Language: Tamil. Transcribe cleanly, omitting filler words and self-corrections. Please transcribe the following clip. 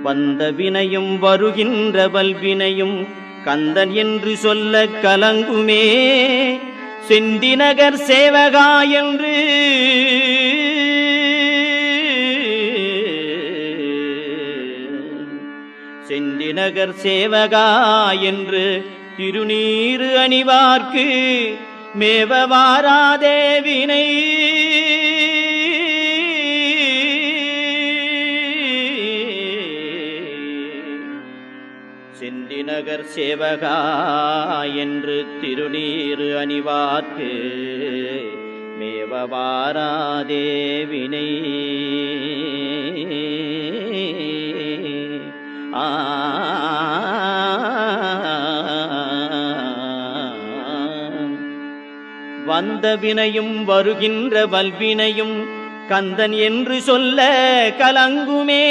வந்த வினையும் வருகின்ற வல்வினையும் கந்தன் என்று சொல்ல கலங்குமே. செந்திநகர் சேவகா என்று செந்திநகர் சேவகா என்று திருநீறு அணிவார்க்கு மேவ வாராதே வினை. செந்திநகர் சேவகா என்று திருநீறு அணிவார்க்கு மேவ வாராதே வினை. வந்த வினையும் வருகின்ற வல்வினையும் கந்தன் என்று சொல்ல கலங்குமே.